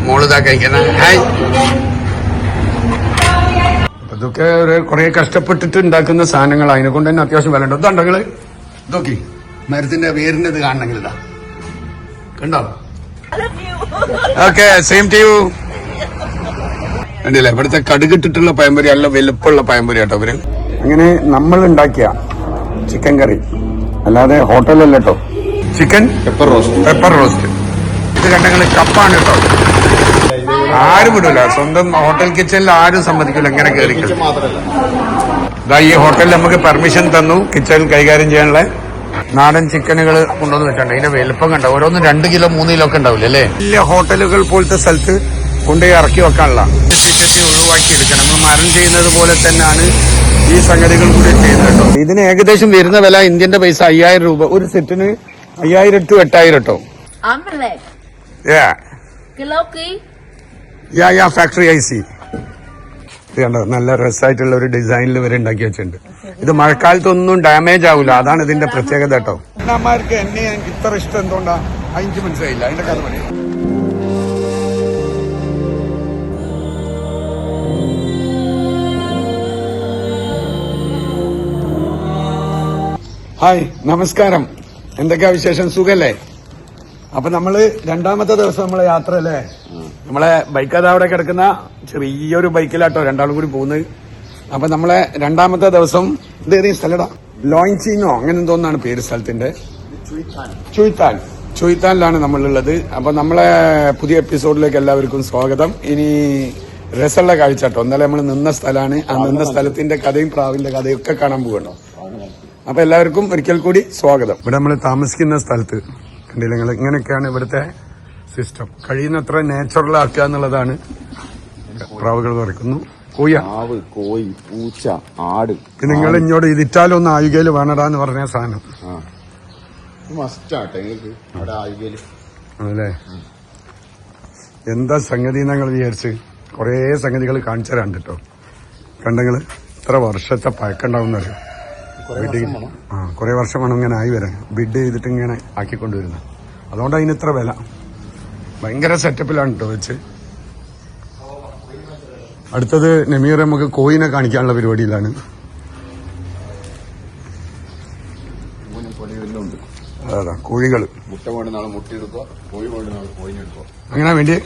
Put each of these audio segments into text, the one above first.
മോളിതാ കഴിക്കുന്ന ഹായ്. ഇതൊക്കെ കുറെ കഷ്ടപ്പെട്ടിട്ട് ഉണ്ടാക്കുന്ന സാധനങ്ങൾ, അതിനെ കൊണ്ട് തന്നെ അത്യാവശ്യം വില ഉണ്ട്. ഇതുണ്ടോ നിങ്ങള്? ഇതൊക്കെ മരത്തിന്റെ വേരിന്റെ ഇത് കാണണമെങ്കിൽ ഇതാ കണ്ടോ? Okay, same to you. കണ്ടില്ലേ, ഇവിടുത്തെ കടുകിട്ടിട്ടുള്ള പഴംപൊരി നല്ല വലുപ്പമുള്ള പഴംപൊരി കേട്ടോ ഇവര്. അങ്ങനെ നമ്മൾ ഉണ്ടാക്കിയ ചിക്കൻ കറി, അല്ലാതെ ഹോട്ടലല്ല കേട്ടോ. Chicken pepper roast. ഇത് കണ്ടെങ്കിൽ കപ്പാണ് കേട്ടോ. ആരും വിടൂല, സ്വന്തം ഹോട്ടൽ കിച്ചണിൽ ആരും സമ്മതിക്കില്ല ഇങ്ങനെ കയറി. ഇതാ ഈ ഹോട്ടലിൽ നമുക്ക് പെർമിഷൻ തന്നു കിച്ചൺ കൈകാര്യം ചെയ്യാനുള്ള നാടൻ ചിക്കനുകൾ കൊണ്ടുവന്ന് വെച്ചിട്ടുണ്ട്. ഇതിന്റെ വലുപ്പം കണ്ടോ, ഓരോന്നും 2 കിലോ 3 കിലോ ഒക്കെ ഉണ്ടാവില്ല അല്ലേ. വലിയ ഹോട്ടലുകൾ പോലത്തെ സ്ഥലത്ത് കൊണ്ടുപോയി ഇറക്കി വെക്കാനുള്ള സിറ്റുവേഷൻ ഒഴിവാക്കി എടുക്കണം. നമ്മൾ മരം ചെയ്യുന്നത് പോലെ തന്നെയാണ് ഈ സംഗതികൾ കൂടി ചെയ്യുന്നത് കേട്ടോ. ഇതിന് ഏകദേശം വരുന്ന വില ഇന്ത്യന്റെ പൈസ 5000 രൂപ. ഒരു സെറ്റിന് 5000 to 8000 കേട്ടോ. Factory I C. ഇത് കണ്ടോ, നല്ല രസമായിട്ടുള്ള ഒരു ഡിസൈനിൽ വരെ ഉണ്ടാക്കി വെച്ചിട്ടുണ്ട്. ഇത് മഴക്കാലത്തൊന്നും ഡാമേജ് ആവില്ല, അതാണ് ഇതിന്റെ പ്രത്യേകത കേട്ടോ. അമ്മമാർക്ക് എന്നെ എനിക്ക് ഇത്ര ഇഷ്ടം എന്തുകൊണ്ടാ എനിക്ക് മനസ്സിലായില്ല, അതിന്റെ കഥ പറയാം. ഹായ്, നമസ്കാരം. എന്തൊക്കെയാ വിശേഷം? സുഖല്ലേ? അപ്പൊ നമ്മള് രണ്ടാമത്തെ ദിവസം നമ്മളെ യാത്ര അല്ലേ. നമ്മളെ ബൈക്ക് അത് അവിടെ കിടക്കുന്ന ചെറിയൊരു ബൈക്കിലാട്ടോ രണ്ടാളും കൂടി പോകുന്നത്. അപ്പൊ നമ്മളെ രണ്ടാമത്തെ ദിവസം ഇതേത് സ്ഥലടാ, ലോയിൻസിനോ അങ്ങനെ എന്തോന്നാണ് പേര് സ്ഥലത്തിന്റെ. ചുയ്ത്താനിലാണ് നമ്മളുള്ളത്. അപ്പൊ നമ്മളെ പുതിയ എപ്പിസോഡിലേക്ക് എല്ലാവർക്കും സ്വാഗതം. ഇനി രസമുള്ള കാഴ്ച കേട്ടോ. ഇന്നലെ നമ്മൾ നിന്ന സ്ഥലമാണ്. ആ നിന്ന സ്ഥലത്തിന്റെ കഥയും പ്രാവിന്റെ കഥയും ഒക്കെ കാണാൻ പോകണോ. അപ്പൊ എല്ലാവർക്കും ഒരിക്കൽ കൂടി സ്വാഗതം. ഇവിടെ നമ്മൾ താമസിക്കുന്ന സ്ഥലത്ത് കണ്ടില്ല നിങ്ങൾ, ഇങ്ങനെയൊക്കെയാണ് ഇവിടുത്തെ സിസ്റ്റം. കഴിയുന്നത്ര നാച്ചുറൽ ആക്കുക എന്നുള്ളതാണ്. പ്രാവുകൾ പറക്കുന്നു, കോഴി, പൂച്ച, ആട്. നിങ്ങൾ ഇങ്ങോട്ട് ഇതിറ്റാലൊന്ന് ആയുകയില് വേണടാന്ന് പറഞ്ഞ സാധനം അതല്ലേ. എന്താ സംഗതി ഞങ്ങൾ വിചാരിച്ച് കൊറേ സംഗതികൾ കാണിച്ചു തരാണ്ട് കേട്ടോ. കണ്ടെങ്കില് ഇത്ര വർഷത്തെ പഴക്കണ്ടാവുന്നറിയോ. കുറെ വർഷം വേണം ഇങ്ങനെ ആയി വരാൻ. ബിഡ് ചെയ്തിട്ട് ഇങ്ങനെ ആക്കിക്കൊണ്ടുവരുന്നത്. അതുകൊണ്ട് അതിന് ഇത്ര വില. ഭയങ്കര സെറ്റപ്പിലാണ് കേട്ടോ വെച്ച്. അടുത്തത് നമീർ നമുക്ക് കോയിനെ കാണിക്കാനുള്ള പരിപാടിയിലാണ്. അതാ കോഴികള് അങ്ങനെ വേണ്ടി.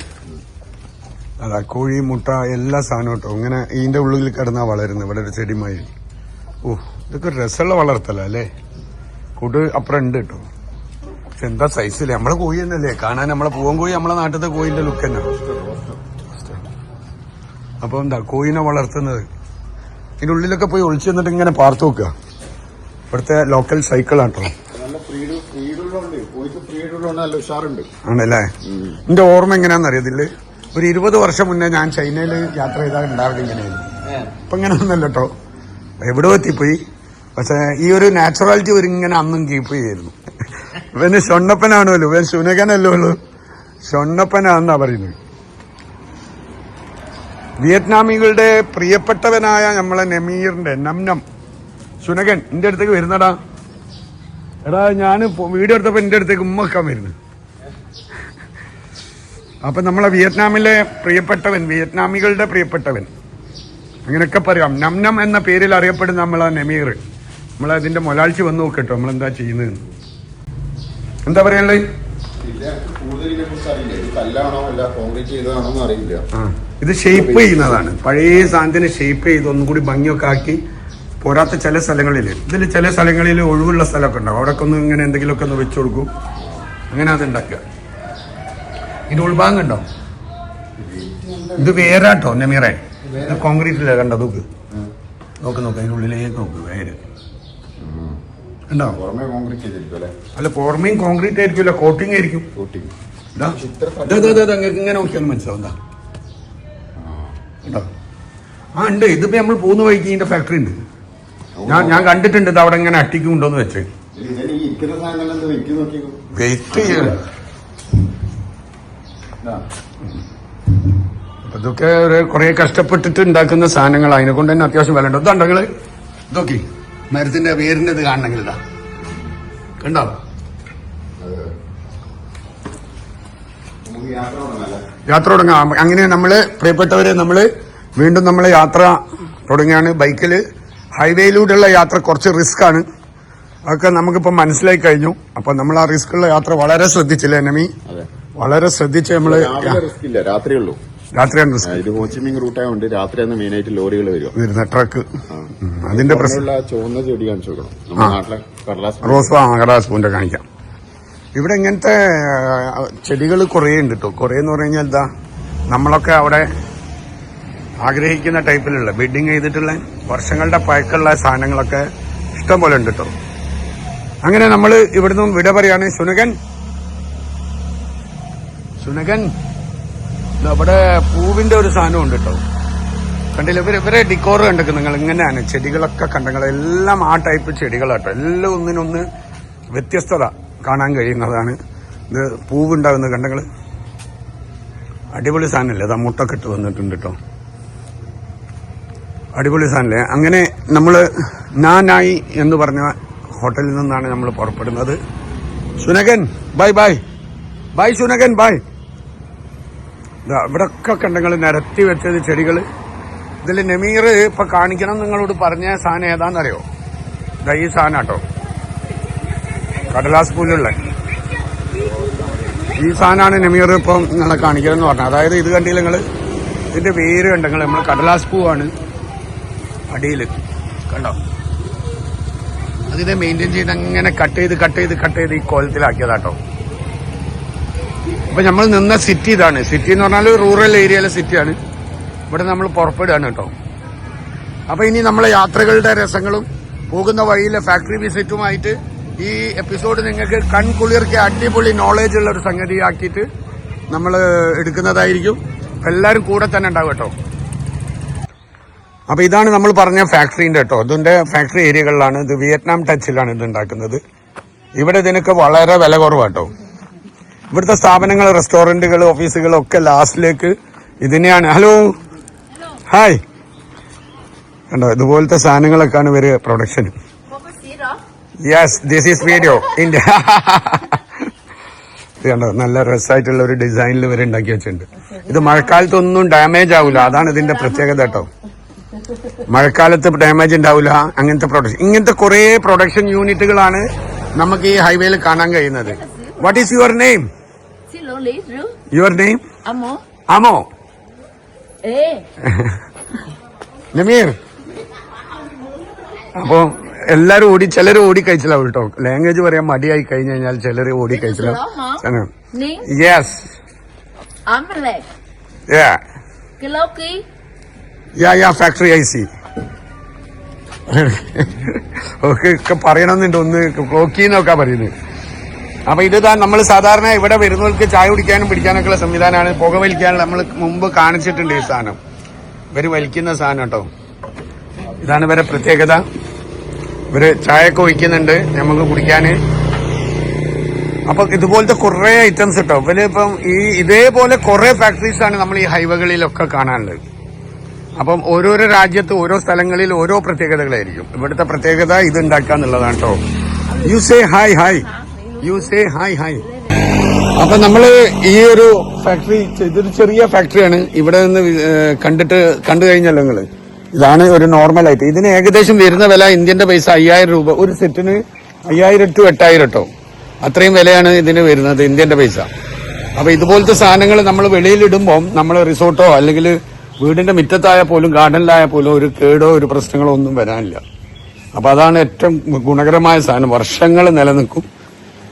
അതാ കോഴി, മുട്ട, എല്ലാ സാധനവും കേട്ടോ. ഇങ്ങനെ ഇതിന്റെ ഉള്ളിൽ കിടന്നാ വളരുന്നത്. ഇവിടെ ഒരു ചെടിമായി. ഓ, ഇതൊക്കെ ഒരു രസമുള്ള വളർത്തല അല്ലേ. കൂട് അപ്പുറം ഉണ്ട് കേട്ടോ. പക്ഷെ എന്താ സൈസില്ലേ. നമ്മളെ കോഴി തന്നെയല്ലേ കാണാൻ. നമ്മളെ പൂവൻ കോഴി നമ്മളെ നാട്ടിലത്തെ കോഴിന്റെ ലുക്ക് തന്നെ. അപ്പൊ എന്താ കോഴിനെ വളർത്തുന്നത്. ഇതിന്റെ ഉള്ളിലൊക്കെ പോയി ഒളിച്ചു നിന്നിട്ട് ഇങ്ങനെ പാർത്തു നോക്കുക. ഇവിടുത്തെ ലോക്കൽ സൈക്കിളാണ് കേട്ടോ. ആണല്ലേ. എന്റെ ഓർമ്മ എങ്ങനെയാണെന്നറിയത്തില്ല. ഒരു 20 വർഷം മുന്നേ ഞാൻ ചൈനയിൽ യാത്ര ചെയ്താൽ ഉണ്ടാവില്ല ഇങ്ങനെയായിരുന്നു. ഇപ്പൊ ഇങ്ങനെ ഒന്നല്ലോ കേട്ടോ. എവിടെ എത്തിപ്പോയി. പക്ഷെ ഈ ഒരു നാച്ചുറാലിറ്റി ഒരു ഇങ്ങനെ അന്നും കീപ്പ് ചെയ്യായിരുന്നു. ഇവന് ഷൊണ്ണപ്പനാണല്ലോ. ഇവൻ ശുനകനല്ലോ ഉള്ളൂ, ഷൊണ്ണപ്പനാന്നാ പറയുന്നത്. വിയറ്റ്നാമികളുടെ പ്രിയപ്പെട്ടവനായ നമ്മളെ നമീറിന്റെ നംനം ശുനകൻ എന്റെ അടുത്തേക്ക് വരുന്നടാ. എടാ ഞാൻ വീഡിയോ എടുത്തപ്പോ എന്റെ അടുത്തേക്ക് ഉമ്മക്കാൻ വരുന്നു. അപ്പൊ നമ്മളെ വിയറ്റ്നാമിലെ പ്രിയപ്പെട്ടവൻ, വിയറ്റ്നാമികളുടെ പ്രിയപ്പെട്ടവൻ അങ്ങനെയൊക്കെ പറയാം. നംനം എന്ന പേരിൽ അറിയപ്പെടുന്ന നമ്മളെ നമീർ. നമ്മളതിന്റെ മൊലാഴ്ച വന്നു നോക്കട്ടോ നമ്മളെന്താ ചെയ്യുന്നത്. എന്താ പറയാനുള്ളത്? ഇത് ഷേപ്പ് ചെയ്യുന്നതാണ്. പഴയ സാധനത്തിന് ഷേപ്പ് ചെയ്ത് ഒന്നും കൂടി ഭംഗിയൊക്കെ ആക്കി പോരാത്ത ചില സ്ഥലങ്ങളിൽ. ഇതിൽ ചില സ്ഥലങ്ങളിൽ ഒഴിവുള്ള സ്ഥലമൊക്കെ ഉണ്ടാവും. അവിടെയൊക്കെ ഒന്ന് ഇങ്ങനെ എന്തെങ്കിലുമൊക്കെ ഒന്ന് വെച്ചു കൊടുക്കും. അങ്ങനെ അത് ഉണ്ടാക്കുക. ഇതിന്റെ ഉൾഭാഗം ഉണ്ടോ? ഇത് വേരാട്ടോ നമീറേ. ഇത് കോൺക്രീറ്റില്ല കണ്ടോ. നോക്ക് അതിന്റെ ഉള്ളിലേക്ക് നോക്ക്. വേര് ഉണ്ടോ? അല്ല, പുറമേയും കോൺക്രീറ്റ് ആയിരിക്കില്ല, കോട്ടിംഗ് ആയിരിക്കും. ഇങ്ങനെ നോക്കിയാൽ മനസ്സിലാവും. ഉണ്ടോ? ആ ഉണ്ട്. ഇതിപ്പോ നമ്മൾ പോകുന്ന വഴിക്ക് ഇതിന്റെ ഫാക്ടറി ഉണ്ട്. ഞാൻ കണ്ടിട്ടുണ്ട്. ഇത് അവിടെ ഇങ്ങനെ അട്ടിക്കുണ്ടോന്ന് വെച്ച് വെയിറ്റ് ചെയ്യണം. ഇതൊക്കെ കുറെ കഷ്ടപ്പെട്ടിട്ട് ഉണ്ടാക്കുന്ന സാധനങ്ങൾ, അതിനെ കൊണ്ട് തന്നെ അത്യാവശ്യം വില ഉണ്ട്. ഇതുണ്ടോ നിങ്ങള്? ഇതൊക്കെ മരത്തിന്റെ വേരിന്റെ ഇത് കാണണമെങ്കിൽ ഇതാ കണ്ടോ. യാത്ര തുടങ്ങാം. അങ്ങനെ നമ്മള് പ്രിയപ്പെട്ടവരെ വീണ്ടും നമ്മള് യാത്ര തുടങ്ങിയാണ്. ബൈക്കില് ഹൈവേയിലൂടെയുള്ള യാത്ര കുറച്ച് റിസ്ക് ആണ്, അതൊക്കെ നമുക്കിപ്പോ മനസ്സിലായി കഴിഞ്ഞു. അപ്പൊ നമ്മൾ ആ റിസ്ക് ഉള്ള യാത്ര വളരെ ശ്രദ്ധിച്ചില്ലേ നമി? വളരെ ശ്രദ്ധിച്ച് നമ്മള് രാത്രിയുള്ളൂ. രാത്രിയാണ് റിസ്ക്. ഇത് ഹോച്ചിമിങ് റൂട്ടായതുകൊണ്ട് രാത്രിയാണ് മെയിനായിട്ട് ലോറികൾ വരുന്ന ട്രക്ക്. അതിന്റെ പ്രശ്നം ചുവന്ന ചെടി കാണിച്ചു കൊടുക്കണം. നമ്മുടെ നാട്ടിലെ കടലാസ് പൂവിന്റെ കാണിക്കാം. ഇവിടെ ഇങ്ങനത്തെ ചെടികൾ കുറേ ഉണ്ട് കേട്ടോ. കുറേ എന്ന് പറഞ്ഞു കഴിഞ്ഞാൽ എന്താ, നമ്മളൊക്കെ അവിടെ ആഗ്രഹിക്കുന്ന ടൈപ്പിലുള്ള ബിൽഡിംഗ് ചെയ്തിട്ടുള്ള വർഷങ്ങളുടെ പഴക്കമുള്ള സാധനങ്ങളൊക്കെ ഇഷ്ടം പോലെ ഉണ്ട് കേട്ടോ. അങ്ങനെ നമ്മൾ ഇവിടുന്ന് വിട പറയാണ്. സുനകൻ അവിടെ പൂവിന്റെ ഒരു സാധനം ഉണ്ട് കേട്ടോ. കണ്ടില്ല, ഇവരെ ഡിക്കോർ കണ്ടൊക്കെ നിങ്ങൾ ഇങ്ങനെയാണ്. ചെടികളൊക്കെ കണ്ടെങ്കിൽ എല്ലാം ആ ടൈപ്പ് ചെടികളാട്ടോ. എല്ലാം ഒന്നിനൊന്ന് വ്യത്യസ്തത കാണാൻ കഴിയുന്നതാണ്. ഇത് പൂവുണ്ടാകുന്നത് കണ്ടെങ്കിൽ അടിപൊളി സാധനമല്ലേ. അത് മുട്ടൊക്കെ ഇട്ട് വന്നിട്ടുണ്ട് കേട്ടോ. അടിപൊളി സാധനല്ലേ. അങ്ങനെ നാനായി എന്ന് പറഞ്ഞ ഹോട്ടലിൽ നിന്നാണ് നമ്മൾ പുറപ്പെടുന്നത്. സുനകൻ ബൈ ബൈ ബൈ സുനകൻ ബൈ. ഇവിടെ ഒക്കെ കണ്ടെങ്കിൽ നിരത്തി വെച്ചത് ചെടികൾ. ഇതിൽ നമീർ ഇപ്പൊ കാണിക്കണം നിങ്ങളോട് പറഞ്ഞ സാധനം ഏതാണെന്നറിയോ? ഈ സാധനം കേട്ടോ, കടലാസ് പൂലുള്ള ഈ സാധനമാണ് നമീർ ഇപ്പം നിങ്ങളെ കാണിക്കണം എന്ന് പറഞ്ഞത്. അതായത് ഇത് കണ്ടില്ല നിങ്ങൾ, ഇതിന്റെ പേര് കണ്ടെങ്കിൽ നമ്മൾ കടലാസ് പൂവാണ് അടിയിൽ കണ്ടോ. അതിനെ മെയിൻറ്റെയിൻ ചെയ്ത് അങ്ങനെ കട്ട് ചെയ്ത് ഈ കോലത്തിലാക്കിയതാട്ടോ. അപ്പൊ നമ്മൾ നിന്ന സിറ്റി ഇതാണ്. സിറ്റി എന്ന് പറഞ്ഞാൽ റൂറൽ ഏരിയയിലെ സിറ്റിയാണ്. ഇവിടെ നമ്മൾ പുറപ്പെടുകയാണ് കേട്ടോ. അപ്പൊ ഇനി നമ്മളെ യാത്രകളുടെ രസങ്ങളും പോകുന്ന വഴിയിലെ ഫാക്ടറി വിസിറ്റുമായിട്ട് ഈ എപ്പിസോഡ് നിങ്ങൾക്ക് കൺകുളിർക്കെ അടിപൊളി നോളേജ് ഉള്ള ഒരു സംഗതി ആക്കിയിട്ട് നമ്മൾ എടുക്കുന്നതായിരിക്കും. എല്ലാവരും കൂടെ തന്നെ ഉണ്ടാവും കേട്ടോ. അപ്പൊ ഇതാണ് നമ്മൾ പറഞ്ഞ ഫാക്ടറിന്റെ കേട്ടോ. ഇതിന്റെ ഫാക്ടറി ഏരിയകളിലാണ്. ഇത് വിയറ്റ്നാം ടച്ചിലാണ് ഇത് ഉണ്ടാക്കുന്നത്. ഇവിടെ ഇതിനൊക്കെ വളരെ വില കുറവാട്ടോ. ഇവിടുത്തെ സ്ഥാപനങ്ങൾ, റെസ്റ്റോറന്റുകൾ, ഓഫീസുകൾ ഒക്കെ ലാസ്റ്റിലേക്ക് ഇതിനെയാണ്. ഹലോ ഹായ് കണ്ടോ, ഇതുപോലത്തെ സാധനങ്ങളൊക്കെയാണ് ഇവര് production. Yes, this is video India. ഇത് കണ്ടോ, നല്ല രസമായിട്ടുള്ള ഒരു ഡിസൈനിൽ ഇവർ ഉണ്ടാക്കി വെച്ചിട്ടുണ്ട്. ഇത് മഴക്കാലത്തൊന്നും ഡാമേജ് ആവില്ല, അതാണ് ഇതിന്റെ പ്രത്യേകത കേട്ടോ. മഴക്കാലത്ത് ഡാമേജ് ഉണ്ടാവില്ല. അങ്ങനത്തെ പ്രൊഡക്ഷൻ, ഇങ്ങനത്തെ കുറെ പ്രൊഡക്ഷൻ യൂണിറ്റുകളാണ് നമുക്ക് ഈ ഹൈവേയിൽ കാണാൻ കഴിയുന്നത്. What is your name? Your name? അമോ. നമീർ. അപ്പോ എല്ലാരും ചിലര് ഓടി കഴിച്ചില്ലാവും കേട്ടോ. ലാംഗ്വേജ് പറയാൻ മടിയായി കഴിഞ്ഞു കഴിഞ്ഞാൽ ചിലര് ഓടി കഴിച്ചില്ലാവും. യെസ്. Factory I C. ഒക്കെ പറയണമെന്നുണ്ട്. ഒന്ന് ക്ലോക്കിന്നൊക്കെ പറയുന്നത്. അപ്പൊ ഇത് നമ്മൾ സാധാരണ ഇവിടെ വരുന്നവർക്ക് ചായ കുടിക്കാനും പിടിക്കാനൊക്കെ ഉള്ള സംവിധാനമാണ്. പുക വലിക്കാനുള്ള നമ്മൾ മുമ്പ് കാണിച്ചിട്ടുണ്ട്. ഈ സാധനം ഇവര് വലിക്കുന്ന സാധനം കേട്ടോ. ഇതാണ് ഇവരെ പ്രത്യേകത. ഇവര് ചായയൊക്കെ ഒഴിക്കുന്നുണ്ട് നമുക്ക് കുടിക്കാന്. അപ്പൊ ഇതുപോലത്തെ കുറെ ഐറ്റംസ് കേട്ടോ. ഇവര് ഇപ്പം ഇതേപോലെ കുറെ ഫാക്ടറീസ് ആണ് നമ്മൾ ഈ ഹൈവേകളിലൊക്കെ കാണാനുള്ളത്. അപ്പം ഓരോരോ രാജ്യത്ത് ഓരോ സ്ഥലങ്ങളിൽ ഓരോ പ്രത്യേകതകളായിരിക്കും. ഇവിടുത്തെ പ്രത്യേകത ഇത് ഉണ്ടാക്കുക എന്നുള്ളതാണ് കേട്ടോ. You say hi hi. You say hi hi. അപ്പൊ നമ്മള് ഈ ഒരു ഫാക്ടറി, ഇതൊരു ചെറിയ ഫാക്ടറിയാണ്. ഇവിടെ നിന്ന് കണ്ടു കഴിഞ്ഞല്ലോ നിങ്ങള്. ഇതാണ് ഒരു നോർമൽ ആയിട്ട്. ഇതിന് ഏകദേശം വരുന്ന വില ഇന്ത്യന്റെ പൈസ 5000 രൂപ. ഒരു സെറ്റിന് 5000 to 8000 കേട്ടോ. അത്രയും വിലയാണ് ഇതിന് വരുന്നത് ഇന്ത്യന്റെ പൈസ. അപ്പൊ ഇതുപോലത്തെ സാധനങ്ങൾ നമ്മൾ വെളിയിലിടുമ്പോൾ നമ്മൾ റിസോർട്ടോ അല്ലെങ്കിൽ വീടിന്റെ മുറ്റത്തായാൽ പോലും ഗാർഡനിലായാൽ പോലും ഒരു കേടോ ഒരു പ്രശ്നങ്ങളോ ഒന്നും വരാനില്ല. അപ്പൊ അതാണ് ഏറ്റവും ഗുണകരമായ സാധനം. വർഷങ്ങൾ നിലനിൽക്കും.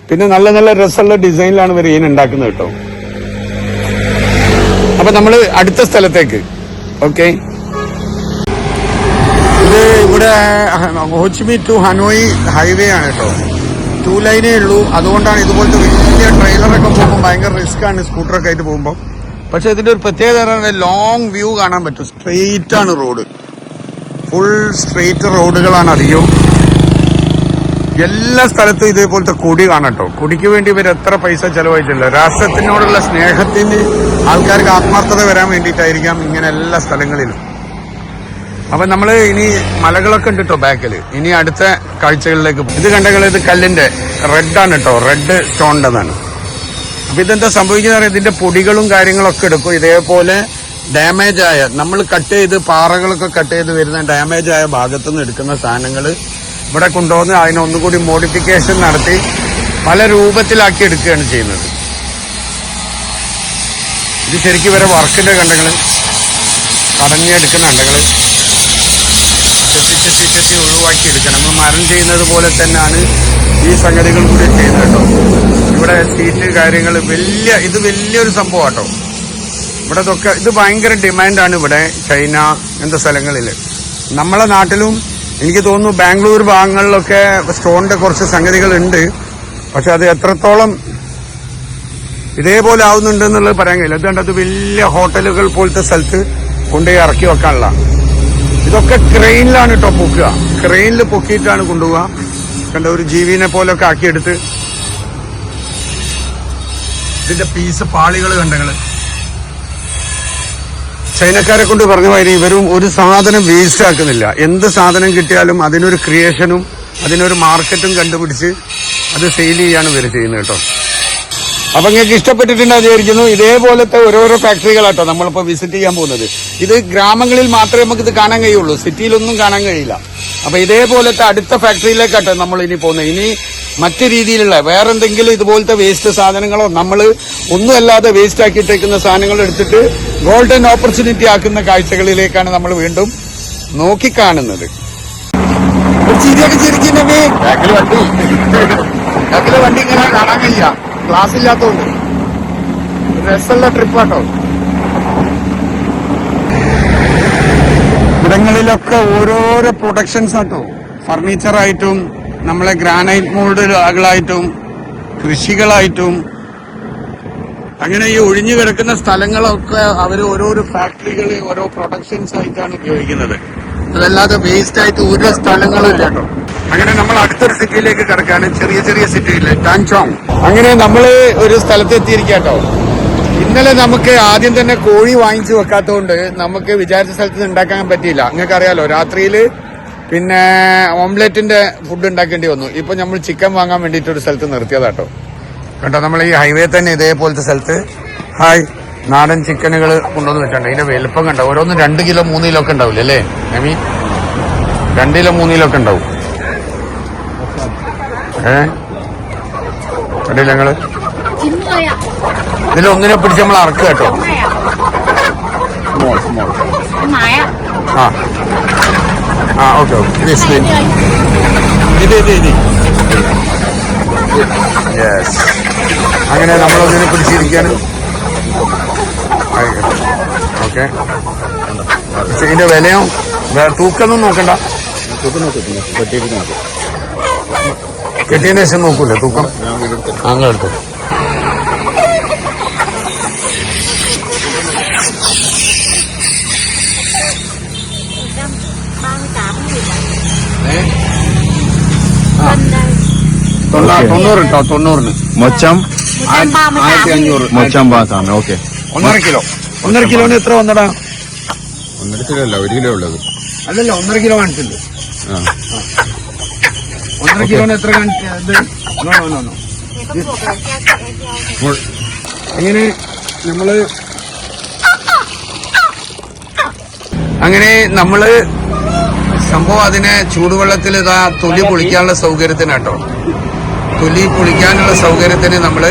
പിന്നെ നല്ല നല്ല രസമുള്ള ഡിസൈനിലാണ് ഇവർ ഉണ്ടാക്കുന്നത് കേട്ടോ. അപ്പൊ നമ്മൾ അടുത്ത സ്ഥലത്തേക്ക്. ഓക്കെ, ഇത് ഇവിടെ ഹോച്ചിമി ടു ഹനോയി ഹൈവേ ആണ് കേട്ടോ. 2 ലൈനേ ഉള്ളൂ. അതുകൊണ്ടാണ് ഇതുപോലത്തെ വലിയ ട്രെയിലറൊക്കെ പോകുമ്പോൾ ഭയങ്കര റിസ്ക് ആണ് സ്കൂട്ടറൊക്കെ ആയിട്ട് പോകുമ്പോൾ. പക്ഷെ ഇതിന്റെ ഒരു പ്രത്യേകത ലോങ് വ്യൂ കാണാൻ പറ്റും. സ്ട്രെയിറ്റ് ആണ് റോഡ്, ഫുൾ സ്ട്രെയിറ്റ് റോഡുകളാണ് അധികവും. എല്ലാ സ്ഥലത്തും ഇതേപോലത്തെ കൊടി കാണട്ടോ. കൊടിക്ക് വേണ്ടി ഇവർ എത്ര പൈസ ചെലവഴിച്ചില്ല. രാഷ്ട്രത്തിനോടുള്ള സ്നേഹത്തിന് ആൾക്കാർക്ക് ആത്മാർത്ഥത വരാൻ വേണ്ടിയിട്ടായിരിക്കാം ഇങ്ങനെ എല്ലാ സ്ഥലങ്ങളിലും. അപ്പൊ നമ്മള് ഇനി മലകളൊക്കെ ഉണ്ട് കേട്ടോ ബാക്കിൽ. ഇനി അടുത്ത കാഴ്ചകളിലേക്ക്. ഇത് കണ്ടകൾ, ഇത് കല്ലിന്റെ റെഡ് ആണ് കേട്ടോ. റെഡ് സ്റ്റോണിന്റെതാണ്. അപ്പൊ ഇതെന്താ സംഭവിക്കുന്ന ഇതിന്റെ പൊടികളും കാര്യങ്ങളൊക്കെ എടുക്കും. ഇതേപോലെ ഡാമേജ് ആയ, നമ്മൾ കട്ട് ചെയ്ത് പാറകളൊക്കെ കട്ട് ചെയ്ത് വരുന്ന ഡാമേജ് ആയ ഭാഗത്തുനിന്ന് എടുക്കുന്ന സാധനങ്ങൾ ഇവിടെ കൊണ്ടുവന്ന് അതിനൊന്നുകൂടി മോഡിഫിക്കേഷൻ നടത്തി പല രൂപത്തിലാക്കി എടുക്കുകയാണ് ചെയ്യുന്നത്. ഇത് ശരിക്കും വരെ വർക്കിന്റെ കണ്ടങ്ങള് കടഞ്ഞെടുക്കുന്ന കണ്ടകള് ചെത്തി ഒഴിവാക്കി എടുക്കണം. നമ്മൾ മരം ചെയ്യുന്നത് പോലെ തന്നെയാണ് ഈ സംഗതികൾ കൂടി ചെയ്യുന്നത് കേട്ടോ. ഇവിടെ സീറ്റ് കാര്യങ്ങൾ ഇത് വലിയൊരു സംഭവം കേട്ടോ. ഇവിടെ ഇതൊക്കെ ഇത് ഭയങ്കര ഡിമാൻഡാണ് ഇവിടെ ചൈന എന്ന സ്ഥലങ്ങളിൽ. നമ്മളെ നാട്ടിലും എനിക്ക് തോന്നുന്നു ബാംഗ്ലൂർ ഭാഗങ്ങളിലൊക്കെ സ്റ്റോണിന്റെ കുറച്ച് സംഗതികൾ ഉണ്ട്. പക്ഷെ അത് എത്രത്തോളം ഇതേപോലെ ആവുന്നുണ്ട് എന്നുള്ളത് പറയാൻ കഴിയില്ല. അതുകൊണ്ട് അത് വലിയ ഹോട്ടലുകൾ പോലത്തെ സ്ഥലത്ത് കൊണ്ടുപോയി ഇറക്കി വെക്കാനുള്ള ഇതൊക്കെ ക്രെയിനിലാണ് കേട്ടോ പൊക്കുക. ക്രെയിനിൽ പൊക്കിയിട്ടാണ് കൊണ്ടുപോവുക. കണ്ട ഒരു ജീവിനെ പോലൊക്കെ ആക്കിയെടുത്ത് ഇതിന്റെ പീസ് പാളികൾ കണ്ടങ്ങള് ചൈനക്കാരെ കൊണ്ട് പറഞ്ഞ മാതിരി ഇവരും ഒരു സാധനം വേസ്റ്റ് ആക്കുന്നില്ല. എന്ത് സാധനം കിട്ടിയാലും അതിനൊരു ക്രിയേഷനും അതിനൊരു മാർക്കറ്റും കണ്ടുപിടിച്ച് അത് സെയിൽ ചെയ്യാണ് ഇവർ ചെയ്യുന്നത് കേട്ടോ. അപ്പൊ നിങ്ങൾക്ക് ഇഷ്ടപ്പെട്ടിട്ടുണ്ടെന്ന് വിചാരിക്കുന്നു. ഇതേപോലത്തെ ഓരോരോ ഫാക്ടറികളാട്ടോ നമ്മളിപ്പോ വിസിറ്റ് ചെയ്യാൻ പോകുന്നത്. ഇത് ഗ്രാമങ്ങളിൽ മാത്രമേ നമുക്ക് ഇത് കാണാൻ കഴിയുള്ളൂ, സിറ്റിയിലൊന്നും കാണാൻ കഴിയില്ല. അപ്പൊ ഇതേപോലത്തെ അടുത്ത ഫാക്ടറിയിലേക്കാട്ടോ നമ്മൾ ഇനി പോകുന്നത്. ഇനി മറ്റു രീതിയിലുള്ള വേറെന്തെങ്കിലും ഇതുപോലത്തെ വേസ്റ്റ് സാധനങ്ങളോ നമ്മൾ ഒന്നുമല്ലാതെ വേസ്റ്റ് ആക്കിയിട്ടേക്കുന്ന സാധനങ്ങൾ എടുത്തിട്ട് ഗോൾഡൻ ഓപ്പർച്യൂണിറ്റി ആക്കുന്ന കാഴ്ചകളിലേക്കാണ് നമ്മൾ വീണ്ടും നോക്കിക്കാണുന്നത്. ചിരിയൊക്കെ ചിരിക്കുന്നവേ വണ്ടി ഇങ്ങനെ കാണാൻ കഴിയില്ല, ക്ലാസ് ഇല്ലാത്തതുകൊണ്ട്. രസമുള്ള ട്രിപ്പാട്ടോ. ഇവിടങ്ങളിലൊക്കെ ഓരോരോ പ്രൊഡക്ഷൻസ് ആട്ടോ. ഫർണിച്ചറായിട്ടും നമ്മളെ ഗ്രാനൈറ്റ് മോൾഡുകളായിട്ടും കൃഷികളായിട്ടും അങ്ങനെ ഈ ഒഴിഞ്ഞു കിടക്കുന്ന സ്ഥലങ്ങളൊക്കെ അവർ ഓരോരോ ഫാക്ടറികൾ ഓരോ പ്രൊഡക്ഷൻസ് ആയിട്ടാണ് ഉപയോഗിക്കുന്നത്. അതല്ലാതെ വേസ്റ്റ് ആയിട്ട് ഒരു സ്ഥലങ്ങളും ഇല്ല കേട്ടോ. അങ്ങനെ നമ്മൾ അടുത്തൊരു സിറ്റിയിലേക്ക് കിടക്കാണ്, ചെറിയ ചെറിയ സിറ്റിയില് ടാൻചോങ്. അങ്ങനെ നമ്മള് ഒരു സ്ഥലത്ത് എത്തിയിരിക്കാട്ടോ. ഇന്നലെ നമുക്ക് ആദ്യം തന്നെ കോഴി വാങ്ങിച്ചു വെക്കാത്തതുകൊണ്ട് നമുക്ക് വിചാരിച്ച സ്ഥലത്ത് ഉണ്ടാക്കാൻ പറ്റിയില്ല. നിങ്ങൾക്ക് അറിയാലോ, രാത്രിയില് പിന്നെ ഓംലെറ്റിന്റെ ഫുഡ് ഉണ്ടാക്കേണ്ടി വന്നു. ഇപ്പൊ നമ്മൾ ചിക്കൻ വാങ്ങാൻ വേണ്ടിയിട്ട് ഒരു സ്ഥലത്ത് നിർത്തിയതാട്ടോ. കേട്ടോ, നമ്മൾ ഈ ഹൈവേ തന്നെ ഇതേപോലത്തെ സ്ഥലത്ത് നാടൻ ചിക്കനുകൾ കൊണ്ടുവന്ന് വെച്ചിട്ടുണ്ട്. ഇതിന്റെ വലുപ്പം കണ്ടോ, ഓരോന്നും 2 കിലോ 3 കിലോ ഒക്കെ ഉണ്ടാവില്ലേ അല്ലേ നമി? 2 കിലോ 3 കിലോ ഒക്കെ ഉണ്ടാവും. കണ്ടില്ല ഞങ്ങള് ഇതിലൊന്നിനെ പിടിച്ച് നമ്മൾ അറക്കുക കേട്ടോ. ഓക്കെ ഇത് യെസ്. അങ്ങനെ നമ്മളൊന്നിനെ പിടിച്ചിരിക്കാണ്. ഓക്കെ, ഇതിന്റെ വിലയോ തൂക്കൊന്നും നോക്കണ്ട, കെട്ടിയതിന് ശേഷം നോക്കൂല്ലേ തൂക്കം? അങ്ങനെ എടുത്തു. തൊണ്ണൂറ് കേട്ടോ, 90 മൊച്ചം 1500 മൊച്ചം പാസാണ്. Okay, 1.5 kilo. 1.5 കിലോന് എത്ര വന്നടാ? 1.5 കിലോ അല്ല, 1 കിലോ ഉള്ളത്. അല്ലല്ല, 1.5 കിലോ കാണിച്ചിട്ടുണ്ട്. 1.5 കിലോന് എത്ര കാണിച്ചത്? അങ്ങനെ നമ്മള് സംഭവം അതിനെ ചൂടുവെള്ളത്തിൽ ഇതാ തൊലി പൊളിക്കാനുള്ള സൗകര്യത്തിനാട്ടോ. തൊലി പൊളിക്കാനുള്ള സൗകര്യത്തിന് നമ്മള്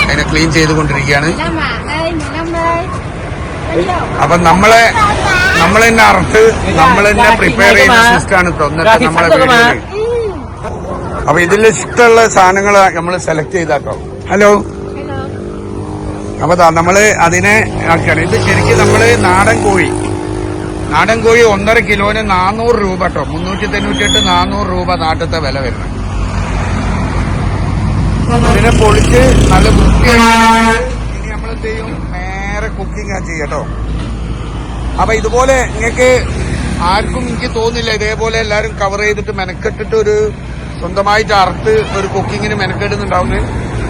അതിനെ ക്ലീൻ ചെയ്തുകൊണ്ടിരിക്കുകയാണ്. അപ്പൊ നമ്മൾ തന്നെ അറുത്ത് നമ്മൾ തന്നെ പ്രിപ്പയർ ചെയ്യുന്ന സിസ്റ്റമാണ് എന്നിട്ട് നമ്മളെ വീട്ടില്. അപ്പൊ ഇതിൽ ഇഷ്ടമുള്ള സാധനങ്ങൾ നമ്മൾ സെലക്ട് ചെയ്താട്ടോ. ഹലോ. അപ്പൊ നമ്മള് അതിനെ ആക്കിയാണ്. ഇത് ശരിക്കും നമ്മള് നാടൻ കോഴി 1.5 കിലോന് 400 രൂപ കേട്ടോ. 398 400 രൂപ നാട്ടിലത്തെ വില വരുന്നത്. ഇതിനെ പൊളിച്ച് നല്ല വൃത്തിയായി ഇനി നമ്മളെന്ത് ചെയ്യും, നേരെ കുക്കിംഗ് ആ ചെയ്യട്ടോ. അപ്പൊ ഇതുപോലെ നിങ്ങൾക്ക് ആർക്കും എനിക്ക് തോന്നില്ല ഇതേപോലെ എല്ലാരും കവർ ചെയ്തിട്ട് മെനക്കെട്ടിട്ട് ഒരു സ്വന്തമായിട്ട് അറുത്ത് ഒരു കുക്കിങ്ങിന് മെനക്കെടുന്നുണ്ടാവുന്നത്.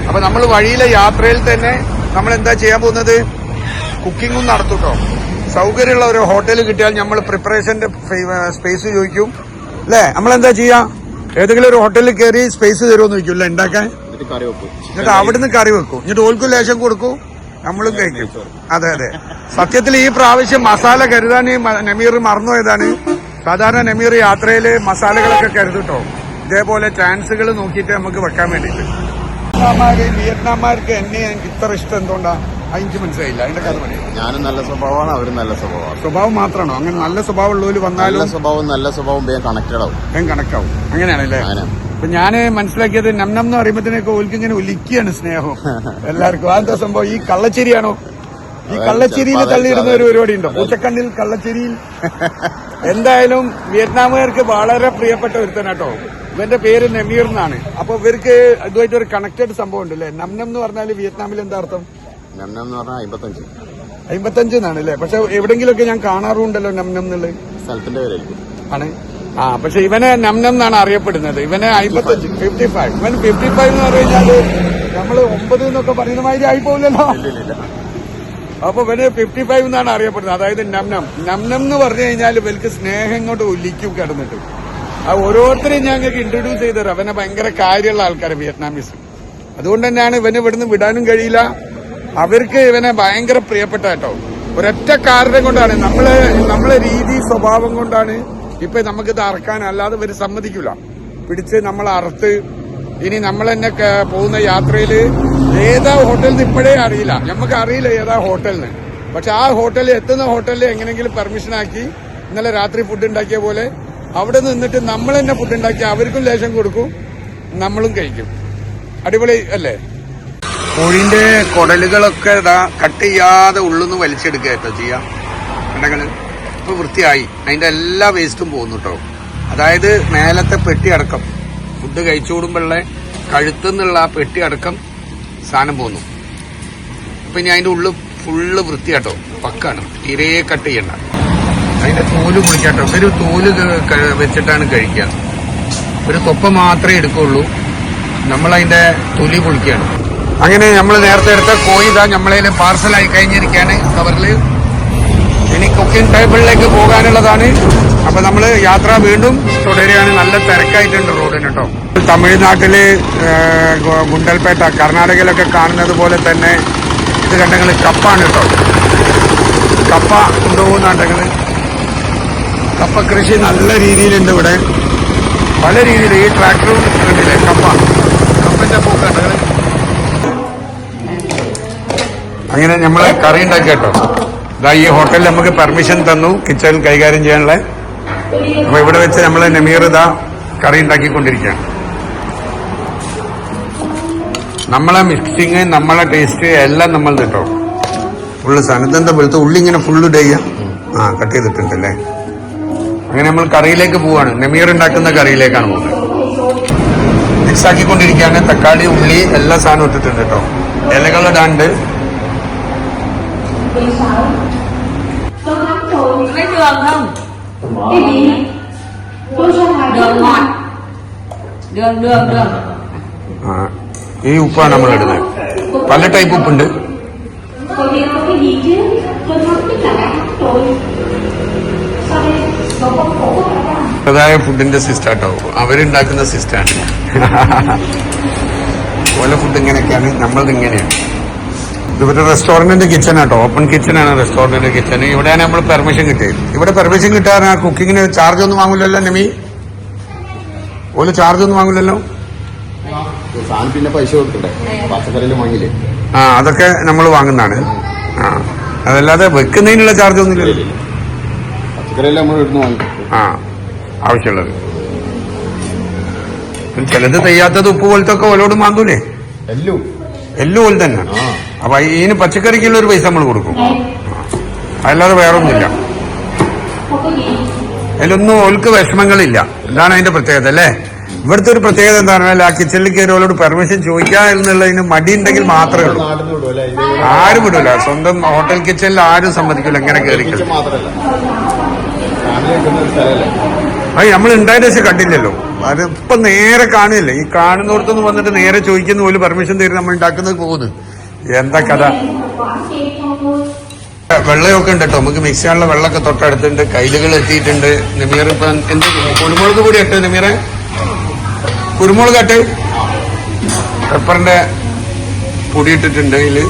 അപ്പൊ നമ്മൾ വഴിയിലെ യാത്രയിൽ തന്നെ നമ്മൾ എന്താ ചെയ്യാൻ പോകുന്നത്, കുക്കിങ്ങും നടത്തുട്ടോ. സൗകര്യമുള്ള ഒരു ഹോട്ടൽ കിട്ടിയാൽ നമ്മൾ പ്രിപ്പറേഷന്റെ സ്പേസ് ചോദിക്കും അല്ലേ? നമ്മളെന്താ ചെയ്യാ, ഏതെങ്കിലും ഒരു ഹോട്ടലിൽ കയറി സ്പേസ് തരുമെന്ന് ചോദിക്കും അല്ലേ ഉണ്ടാക്കാൻ? എന്നിട്ട് അവിടുന്ന് കറി വെക്കും, എന്നിട്ട് ഓൽക്കും ലേശം കൊടുക്കും, നമ്മളും കഴിക്കും. അതെ അതെ, സത്യത്തിൽ ഈ പ്രാവശ്യം മസാല കരുതാൻ നമീർ മറന്നുപോയതാണ്. സാധാരണ നമീർ യാത്രയില് മസാലകളൊക്കെ കരുതട്ടോ, ഇതേപോലെ ചാൻസുകൾ നോക്കിയിട്ട് നമുക്ക് വെക്കാൻ വേണ്ടിട്ട്. വിയറ്റ്നാമാർക്ക് എന്നെ എനിക്ക് ഇത്ര ഇഷ്ടം എന്തുകൊണ്ടാ എനിക്ക് മനസ്സിലായില്ല, അതിന്റെ കഥ പറയാം. ഞാനും നല്ല സ്വഭാവമാണ്, അവരും നല്ല സ്വഭാവമാണ്. സ്വഭാവം മാത്രമാണോ? അങ്ങനെ നല്ല സ്വഭാവം ഉള്ളവര് വന്നാലും നല്ല സ്വഭാവം വേഗം കണക്റ്റഡ് ആവും. അങ്ങനെയാണല്ലേ? അപ്പൊ ഞാന് മനസ്സിലാക്കിയത് നംനം എന്ന് പറയുമ്പോഴത്തേക്ക് ഓൽക്ക് ഇങ്ങനെ ഒലിക്കുകയാണ് സ്നേഹം എല്ലാവർക്കും. അതെന്താ സംഭവം? ഈ കള്ളച്ചിരിയാണോ? ഈ കള്ളച്ചിരിയിൽ തള്ളിയിടുന്ന ഒരു പരിപാടി ഉണ്ടോ? പൂച്ചക്കണ്ണിൽ കള്ളച്ചിരിയിൽ. എന്തായാലും വിയറ്റ്നാമുകാർക്ക് വളരെ പ്രിയപ്പെട്ട ഒരുത്തനാട്ടോ. ഇവന്റെ പേര് നമീർ എന്നാണ്. അപ്പൊ ഇവർക്ക് ഇതുമായിട്ട് ഒരു കണക്റ്റഡ് സംഭവം ഉണ്ടല്ലേ? നംനം എന്ന് പറഞ്ഞാൽ വിയറ്റ്നാമിൽ എന്താ അർത്ഥം? നംനം എന്ന് പറഞ്ഞാൽ 55 എന്നാണ് അല്ലേ? പക്ഷെ എവിടെങ്കിലുമൊക്കെ ഞാൻ കാണാറുണ്ടല്ലോ നംനം എന്നുള്ളത്. സ്ഥലത്തിന്റെ പേരായിരിക്കും ആണ്. പക്ഷെ ഇവനെ നംനം എന്നാണ് അറിയപ്പെടുന്നത്. ഇവനെ 55. ഇവൻ 55 എന്ന് പറഞ്ഞു കഴിഞ്ഞാല് നമ്മള് 9 എന്നൊക്കെ പറയുന്ന മാതിരി ആയി പോകില്ലല്ലോ. അപ്പൊ ഇവന് 55 എന്നാണ് അറിയപ്പെടുന്നത്. അതായത് നംനം എന്ന് പറഞ്ഞു കഴിഞ്ഞാൽ ഇവർക്ക് സ്നേഹം കൊണ്ട് ഒലിക്കും കിടന്നിട്ട്. ഓരോരുത്തരെയും ഞങ്ങൾക്ക് ഇൻട്രൊഡ്യൂസ് ചെയ്തു തരാം. അവനെ ഭയങ്കര കാര്യമുള്ള ആൾക്കാർ വിയറ്റ്നാമീസ്. അതുകൊണ്ട് തന്നെയാണ് ഇവന് ഇവിടുന്ന് വിടാനും കഴിയില്ല. അവർക്ക് ഇവനെ ഭയങ്കര പ്രിയപ്പെട്ട കേട്ടോ. ഒരൊറ്റ കാരണം കൊണ്ടാണ്, നമ്മളെ രീതി സ്വഭാവം കൊണ്ടാണ് ഇപ്പൊ നമുക്കിത് അറക്കാൻ. അല്ലാതെ ഇവര് സമ്മതിക്കൂല. പിടിച്ച് നമ്മളെ അറുത്ത് ഇനി നമ്മൾ തന്നെ പോകുന്ന യാത്രയില് ഏതാ ഹോട്ടലിൽ ഇപ്പോഴേ അറിയില്ല, നമുക്ക് അറിയില്ല ഏതാ ഹോട്ടലിന്. പക്ഷെ ആ ഹോട്ടലിൽ എത്തുന്ന ഹോട്ടലിൽ എങ്ങനെയെങ്കിലും പെർമിഷൻ ആക്കി ഇന്നലെ രാത്രി ഫുഡ് ഉണ്ടാക്കിയ പോലെ അവിടെ നിന്നിട്ട് നമ്മൾ തന്നെ ഫുഡ് ഉണ്ടാക്കി അവർക്കും ലേശം കൊടുക്കും, നമ്മളും കഴിക്കും. അടിപൊളി അല്ലേ? കോഴിന്റെ കുടലുകളൊക്കെ കട്ട് ചെയ്യാതെ ഉള്ളിന്ന് വലിച്ചെടുക്കുക കേട്ടോ ചെയ്യാം. കണ്ടങ്ങള് ഇപ്പൊ വൃത്തിയായി, അതിന്റെ എല്ലാ വേസ്റ്റും പോകുന്നു കേട്ടോ. അതായത് മേലത്തെ പെട്ടി അടക്കം ഫുഡ് കഴിച്ചു കൂടുമ്പോഴുള്ള കഴുത്തുനിന്നുള്ള ആ പെട്ടി അടക്കം സാധനം പോന്നു. അപ്പൊ ഇനി അതിന്റെ ഉള്ളിൽ ഫുള്ള് വൃത്തിയാട്ടോ, പക്കാണ്, തീരെ കട്ട് ചെയ്യണ്ട. അതിന്റെ തോല് കുളിക്കാട്ടോ. ഒരു തോല് വെച്ചിട്ടാണ് കഴിക്കുക. ഒരു തൊപ്പ മാത്രമേ എടുക്കുള്ളൂ. നമ്മളതിന്റെ തൊലി പൊളിക്കുകയാണ്. അങ്ങനെ നമ്മൾ നേരത്തെ എടുത്ത കോഴി ഇതാ നമ്മളതിൽ പാർസലായി കഴിഞ്ഞിരിക്കുകയാണ് കവറില്. ഇനി കുക്കിംഗ് ടേബിളിലേക്ക് പോകാനുള്ളതാണ്. അപ്പൊ നമ്മള് യാത്ര വീണ്ടും തുടരുകയാണ്. നല്ല തിരക്കായിട്ടുണ്ട് റോഡിന് കേട്ടോ. തമിഴ്നാട്ടില് ഗുണ്ടൽപേട്ട, കർണാടകയിലൊക്കെ കാണുന്നത് പോലെ തന്നെ ഇത് കണ്ടെങ്കിൽ കപ്പാണ് കേട്ടോ. കപ്പ കൊണ്ടുപോകുന്നുണ്ടെങ്കിൽ കപ്പ കൃഷി നല്ല രീതിയിലുണ്ട് ഇവിടെ, പല രീതിയിൽ. ഈ ട്രാക്ടറും കണ്ടില്ലേ, കപ്പന്റെ പൂക്കണ്ടെങ്കിൽ. അങ്ങനെ നമ്മള് കറി ഉണ്ടാക്കി കേട്ടോ. ഇതാ ഈ ഹോട്ടലിൽ നമുക്ക് പെർമിഷൻ തന്നു കിച്ചൺ കൈകാര്യം ചെയ്യാനുള്ള. അപ്പൊ ഇവിടെ വെച്ച് നമ്മള് നമീർ ഇതാ കറി ഉണ്ടാക്കിക്കൊണ്ടിരിക്കുകയാണ്. നമ്മളെ മിക്സിങ്, നമ്മളെ ടേസ്റ്റ് എല്ലാം നമ്മൾ കേട്ടോ. ഫുള്ള് സാധനത്തിന്റെ വെളുത്ത ഉള്ളി ഇങ്ങനെ ഫുള്ള് ഇടുക. കട്ട് ചെയ്തിട്ടുണ്ടല്ലേ. അങ്ങനെ നമ്മൾ കറിയിലേക്ക് പോവാണ്. നമീർ ഉണ്ടാക്കുന്ന കറിയിലേക്കാണ് പോകുന്നത്. മിക്സ് ആക്കിക്കൊണ്ടിരിക്കുകയാണ്. തക്കാളി, ഉള്ളി എല്ലാ സാധനവും ഇട്ടിട്ടുണ്ട് കേട്ടോ. ഇലകളിടാണ്ട്. ഈ ഉപ്പാണ് നമ്മൾ ഇടുന്നത്. പല ടൈപ്പ് ഉപ്പുണ്ട്. അതായ ഫുഡിന്റെ സിസ്റ്റം കേട്ടോ, അവരുണ്ടാക്കുന്ന സിസ്റ്റാണ്. ഓല ഫുഡ് ഇങ്ങനെയൊക്കെയാണ്, നമ്മളത് ഇങ്ങനെയാണ്. ഇവരുടെ റെസ്റ്റോറന്റിന്റെ കിച്ചൺ ആട്ടോ, ഓപ്പൺ കിച്ചണാണ് റെസ്റ്റോറന്റിന്റെ കിച്ചൺ. ഇവിടെയാണ് നമ്മൾ പെർമിഷൻ കിട്ടിയത്. ഇവിടെ പെർമിഷൻ കിട്ടാൻ ആ കുക്കിങ്ങിന് ചാർജ് ഒന്നും വാങ്ങില്ലല്ലോ നമി? ഓല് ചാർജ് ഒന്നും വാങ്ങില്ലല്ലോ? പിന്നെ പൈസ കൊടുക്കണ്ടേ? പച്ചക്കറിയിലും വാങ്ങില്ലേ? അതൊക്കെ നമ്മൾ വാങ്ങുന്നതാണ്. അതല്ലാതെ വെക്കുന്നതിനുള്ള ചാർജ് ഒന്നുമില്ലല്ലോ. പച്ചക്കറിയെല്ലാം നമ്മൾ ഇവിടുന്ന് വാങ്ങി. ആവശ്യമുള്ളത്. ചിലത് തെയ്യാത്തത് ഉപ്പ് പോലത്തെ ഒക്കെ ഓലോട് വാങ്ങൂലേ? എല്ലു പോലെ തന്നെ. അപ്പൊ ഇതിന് പച്ചക്കറിക്കുള്ള ഒരു പൈസ നമ്മൾ കൊടുക്കും, അല്ലാതെ വേറൊന്നുമില്ല. അതിലൊന്നും ഓൽക്ക് വിഷമങ്ങളില്ല. ഇതാണ് അതിന്റെ പ്രത്യേകത അല്ലേ? ഇവിടുത്തെ ഒരു പ്രത്യേകത എന്താ പറഞ്ഞാൽ ആ കിച്ചണിൽ കയറിയോട് പെർമിഷൻ ചോദിക്കുക എന്നുള്ളതിന് മടി ഉണ്ടെങ്കിൽ മാത്രമേ ഉള്ളൂ. ആരും വിടൂല. സ്വന്തം ഹോട്ടൽ കിച്ചണിൽ ആരും സമ്മതിക്കില്ല എങ്ങനെ കയറിക്കും. അത് നമ്മൾ ഉണ്ടായിട്ട് പക്ഷെ കണ്ടില്ലല്ലോ. അത് ഇപ്പൊ നേരെ കാണില്ലേ, ഈ കാണുന്നിടത്തൊന്നും വന്നിട്ട് നേരെ ചോദിക്കുന്ന പോലും പെർമിഷൻ തരും നമ്മൾ ഉണ്ടാക്കുന്നത് പോകുന്നു. എന്താ കഥ? വെള്ളമൊക്കെ ഉണ്ട് കേട്ടോ. നമുക്ക് മിക്സ് ചെയ്യാനുള്ള വെള്ളമൊക്കെ തൊട്ടടുത്തുണ്ട്. കയ്യിലുകൾ എത്തിയിട്ടുണ്ട്. നമീർ ഇപ്പൊ എന്ത് കുരുമുളക് പൊടി ഇട്ട് നമീറെ? കുരുമുളക് ഇട്ട് പെപ്പറിന്റെ പൊടി ഇട്ടിട്ടുണ്ട്. ഇതില്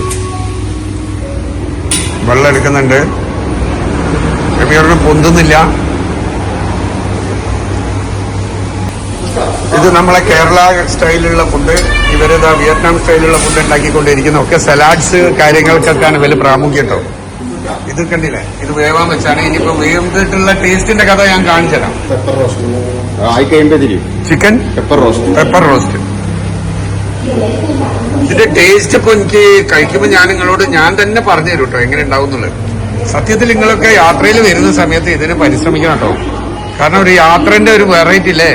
വെള്ളം എടുക്കുന്നുണ്ട്. പൊന്തുന്നില്ല. ഇത് നമ്മളെ കേരള സ്റ്റൈലുള്ള ഫുഡ്. ഇവരിതാ വിയറ്റ്നാം സ്റ്റൈലുള്ള ഫുഡ് ഉണ്ടാക്കിക്കൊണ്ടിരിക്കുന്നു. ഒക്കെ സലാഡ്സ് കാര്യങ്ങൾക്കൊക്കെയാണ് വലിയ പ്രാമുഖ്യം കേട്ടോ. ഇത് കണ്ടില്ലേ, ഇത് വേവാൻ വെച്ചാണ്. ഇനിയിപ്പോ വേവിട്ടുള്ള ടേസ്റ്റിന്റെ കഥ ഞാൻ കാണിച്ചു തരാം. പെപ്പർ റോസ്റ്റ് ആയിക്കഴിയുമ്പോ ചിക്കൻ പെപ്പർ റോസ്റ്റ്. ഇതിന്റെ ടേസ്റ്റ് ഇപ്പൊ എനിക്ക് കഴിക്കുമ്പോ ഞാൻ തന്നെ പറഞ്ഞു തരും കേട്ടോ എങ്ങനെ ഉണ്ടാവും എന്നുള്ളത്. സത്യത്തിൽ നിങ്ങളൊക്കെ യാത്രയിൽ വരുന്ന സമയത്ത് ഇതിന് പരിശ്രമിക്കണം കേട്ടോ. കാരണം ഒരു യാത്രന്റെ ഒരു വെറൈറ്റി അല്ലേ,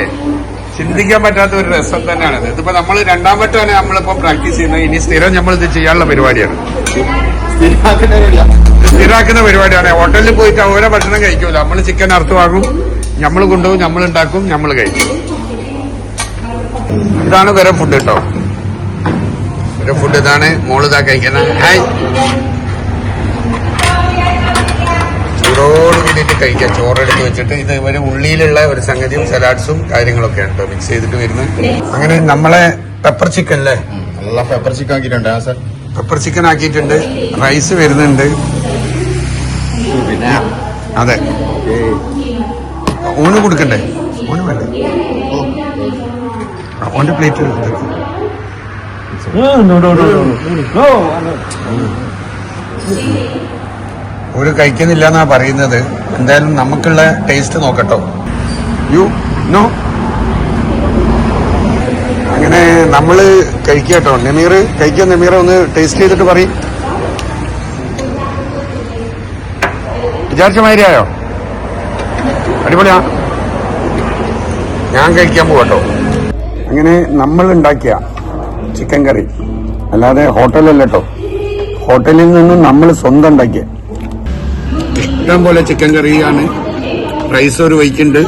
ചിന്തിക്കാൻ പറ്റാത്ത ഒരു രസം തന്നെയാണ്. ഇതിപ്പോ നമ്മൾ രണ്ടാം വട്ടമാണ് നമ്മളിപ്പോ പ്രാക്ടീസ് ചെയ്യുന്നത്. ഇനി സ്ഥിരം നമ്മൾ ഇത് ചെയ്യാനുള്ള പരിപാടിയാണ്. സ്ഥിരാക്കുന്ന പരിപാടിയാണ്. ഹോട്ടലിൽ പോയിട്ട് ഓരോ ഭക്ഷണം കഴിക്കൂല. നമ്മൾ ചിക്കൻ അറുത്ത് വാങ്ങും, നമ്മൾ കൊണ്ടുപോകും, നമ്മൾ ഉണ്ടാക്കും, നമ്മൾ കഴിക്കും. ഇതാണ് വേറെ ഫുഡ് കേട്ടോ. വേറെ ഫുഡ് ഇതാണ്. മോളിതാ കഴിക്കുന്നത്. ഹായ്, ചൂടോട് കൂടിയിട്ട് കഴിക്കാം. ചോറെടുത്ത് വെച്ചിട്ട് ഇത് ഇവര് ഉള്ളിയിലുള്ള ഒരു സംഗതിയും സലാഡ്സും കാര്യങ്ങളൊക്കെയാണ് കേട്ടോ മിക്സ് ചെയ്തിട്ട് വരുന്നത്. അങ്ങനെ നമ്മളെ പെപ്പർ ചിക്കൻ അല്ലേ, നല്ല പെപ്പർ ചിക്കൻ ആക്കിയിട്ടുണ്ട് സാർ. പെപ്പർ ചിക്കൻ ആക്കിയിട്ടുണ്ട്. റൈസ് വരുന്നുണ്ട്. പിന്നെ അതെ, ഊണ് കൊടുക്കണ്ടേ? ഊണ് വേണ്ടേ? ഓന്റെ പ്ലേറ്റ് ഒരു കഴിക്കുന്നില്ല എന്നാ പറയുന്നത്. എന്തായാലും നമുക്കുള്ള ടേസ്റ്റ് നോക്കട്ടോ. You know. അങ്ങനെ നമ്മള് കഴിക്കട്ടോ. നമീർ കഴിക്കാൻ. നമീർ ഒന്ന് ടേസ്റ്റ് ചെയ്തിട്ട് പറയും. വിചാരിച്ച മാതിരിയായോ? അടിപൊളിയാ. ഞാൻ കഴിക്കാൻ പോകട്ടോ. അങ്ങനെ നമ്മൾ ഉണ്ടാക്കിയ ചിക്കൻ കറി, അല്ലാതെ ഹോട്ടലല്ലോ. ഹോട്ടലിൽ നിന്നും നമ്മൾ സ്വന്തം ഉണ്ടാക്കിയ ഇഷ്ടം പോലെ ചിക്കൻ കറിയാണ്. റൈസ് ഒരു വൈക്കുണ്ട്,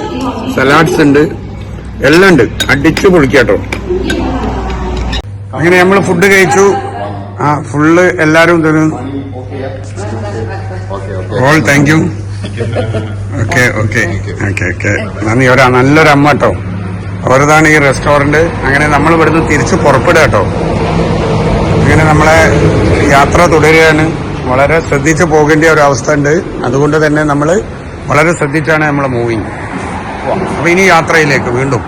സലാഡ്സ് ഉണ്ട്, എല്ലാം ഉണ്ട്. അടിച്ചു പൊളിക്കാട്ടോ. അങ്ങനെ നമ്മൾ ഫുഡ് കഴിച്ചു. ഫുള്ള് എല്ലാരും തരും. All thank you. Okay okay okay okay നന്ദി. നല്ലൊരു അമ്മ കേട്ടോ. അവരതാണ് ഈ റെസ്റ്റോറന്റ്. അങ്ങനെ നമ്മൾ ഇവിടുന്ന് തിരിച്ച് പുറപ്പെടുക കേട്ടോ. അങ്ങനെ നമ്മളെ യാത്ര തുടരുകയാണ്. വളരെ ശ്രദ്ധിച്ച് പോകേണ്ട ഒരു അവസ്ഥ ഉണ്ട്. അതുകൊണ്ട് തന്നെ നമ്മൾ വളരെ ശ്രദ്ധിച്ചാണ് നമ്മളെ മൂവിങ്. അപ്പൊ ഇനി യാത്രയിലേക്ക് വീണ്ടും.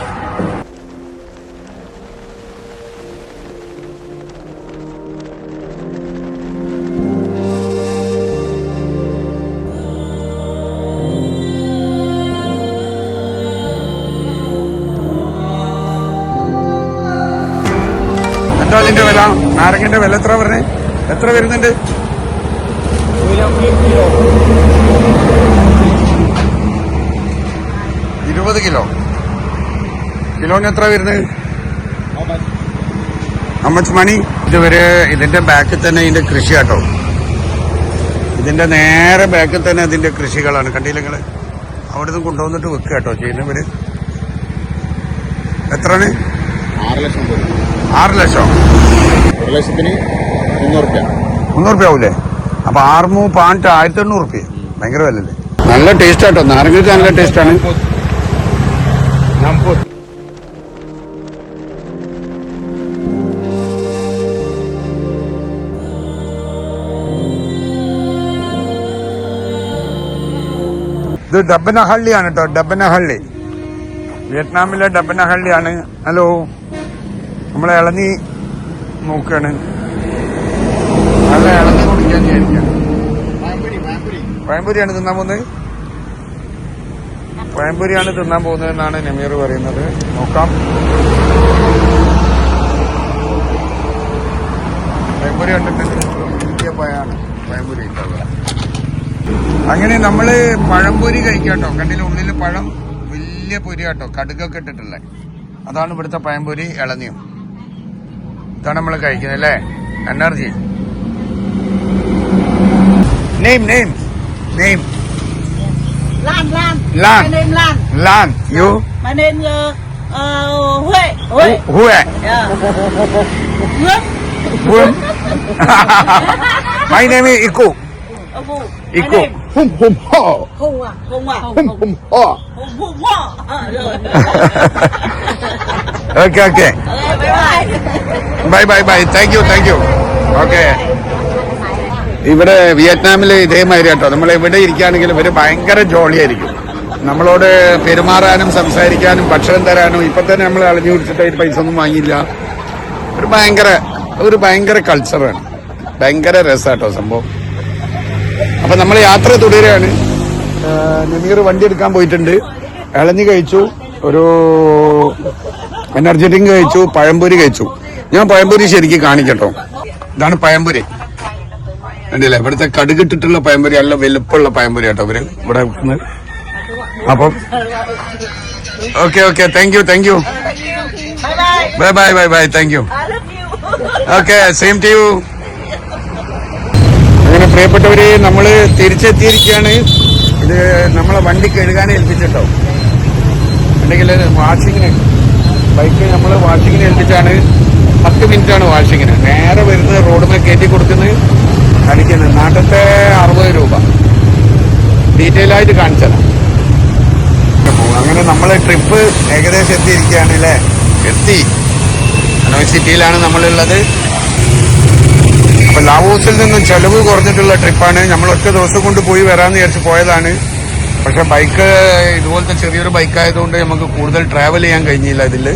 എന്താ അതിന്റെ വില? നാരങ്ങന്റെ വില എത്ര പറഞ്ഞേ? എത്ര വരുന്നുണ്ട്? 20 കിലോ. കിലോന് എത്ര വരുന്നത്? അമ്മച്ച് മണി. ഇതുവരെ ഇതിന്റെ ബാക്കിൽ തന്നെ ഇതിന്റെ കൃഷി കേട്ടോ. ഇതിന്റെ നേരെ ബാക്കിൽ തന്നെ അതിന്റെ കൃഷികളാണ്. കണ്ടില്ല നിങ്ങള്? അവിടെ നിന്ന് കൊണ്ടുവന്നിട്ട് വെക്കുക കേട്ടോ ചെയ്യുന്നവര്. എത്രയാണ്? 6 ലക്ഷം. 6 ലക്ഷം. 1 ലക്ഷത്തിന് 300 രൂപ ആവൂലേ? അപ്പൊ 6 പാൻറ്റ് 1800 രൂപ. ഭയങ്കര വിലല്ലേ. നല്ല ടേസ്റ്റ് ആട്ടോ. നാരങ്ങക്ക് നല്ല ടേസ്റ്റാണ്. ഇത് ഡബനഹള്ളിയാണ് കേട്ടോ. ഡബനഹള്ളി, വിയറ്റ്നാമിലെ ഡബനഹള്ളിയാണ്. ഹലോ, നമ്മളെ ഇളനീ നോക്കാണ്. നല്ല ഇളനീ കുടിക്കാൻ വിചാരിക്കാം. പഴംപൊരിയാണ് തിന്നാൻ പോകുന്നത്. പഴംപൊരിയാണ് തിന്നാൻ പോകുന്നതെന്നാണ് നമീർ പറയുന്നത്. നോക്കാം. പഴംപൊരി കണ്ടിട്ടുണ്ട്. വലിയ പഴമാണ് പഴംപൊരി ഉണ്ടാവുക. അങ്ങനെ നമ്മള് പഴംപൊരി കഴിക്കാട്ടോ. കണ്ടില്ല, ഉള്ളില് പഴം വലിയ പൊരി കേട്ടോ, കടുകൊക്കെ ഇട്ടിട്ടുള്ളത്. അതാണ് ഇവിടുത്തെ പഴംപൊരി. ഇളനിയും ഇതാണ് നമ്മൾ കഴിക്കുന്നത് അല്ലേ. Energy. Name name name. Lan. Lan. My name Lan. Lan. You? My name Huệ. Huệ. Yeah. Huệ. My name is Iku. Hùng. Iku. Hum hum ho. Hùng à? Hùng à? Hum hum ho. Hùng Hùng Ho. Rồi. Okay okay Bye bye. Bye bye bye thank you okay. ഇവിടെ വിയറ്റ്നാമിൽ ഇതേമാതിരി കേട്ടോ, നമ്മൾ എവിടെ ഇരിക്കുകയാണെങ്കിലും ഇവര് ഭയങ്കര ജോളിയായിരിക്കും. നമ്മളോട് പെരുമാറാനും സംസാരിക്കാനും ഭക്ഷണം തരാനും. ഇപ്പൊ തന്നെ നമ്മൾ അളഞ്ഞു കുടിച്ചിട്ട് പൈസ ഒന്നും വാങ്ങിയില്ല. ഒരു ഭയങ്കര കൾച്ചറാണ്, ഭയങ്കര രസാട്ടോ സംഭവം. അപ്പൊ നമ്മൾ യാത്ര തുടരുകയാണ്. നമീർ വണ്ടി എടുക്കാൻ പോയിട്ടുണ്ട്. ഇളഞ്ഞി കഴിച്ചു, ഒരു എനർജറ്റിക് കഴിച്ചു, പഴംപൊരി കഴിച്ചു. ഞാൻ പഴംപൊരി ശരിക്കും കാണിക്കട്ടോ. ഇതാണ് പഴംപൊരി, കണ്ടില്ലേ? ഇവിടുത്തെ കടുകിട്ടിട്ടുള്ള പഴംപൊരി, നല്ല വലുപ്പമുള്ള പഴംപൊരി കേട്ടോ ഇവര് ഇവിടെ വെക്കുന്നത്. അപ്പം okay thank you Bye bye. Bye thank you. I love you. Okay same to you. അങ്ങനെ പ്രിയപ്പെട്ടവര്, നമ്മള് തിരിച്ചെത്തിയിരിക്കുകയാണ്. ഇത് നമ്മളെ വണ്ടി കഴുകാൻ ഏൽപ്പിച്ചിട്ടോ, അല്ലെങ്കിൽ വാഷിങ്ങിന്, ബൈക്ക് നമ്മൾ വാഷിങ്ങിന് ഏൽപ്പിച്ചാണ്. 10 മിനിറ്റാണ് വാഷിങ്ങിന്. നേരെ വരുന്നത് റോഡുമേ കയറ്റി കൊടുക്കുന്നത്, അടിക്കുന്നത്. നാട്ടിലത്തെ 60 രൂപ. ഡീറ്റെയിൽ ആയിട്ട് കാണിച്ചതാണ്. അങ്ങനെ നമ്മളെ ട്രിപ്പ് ഏകദേശം എത്തിയിരിക്കുകയാണ് അല്ലേ? എത്തി. ഹനോയ് സിറ്റിയിലാണ് നമ്മളുള്ളത്. അപ്പൊ ലാവോസിൽ നിന്നും ചെലവ് കുറഞ്ഞിട്ടുള്ള ട്രിപ്പാണ്. നമ്മൾ ഒറ്റ ദിവസം കൊണ്ട് പോയി വരാമെന്ന് വിചാരിച്ച് പോയതാണ്. പക്ഷെ ബൈക്ക് ഇതുപോലത്തെ ചെറിയൊരു ബൈക്കായതുകൊണ്ട് നമുക്ക് കൂടുതൽ ട്രാവൽ ചെയ്യാൻ കഴിഞ്ഞില്ല ഇതില്.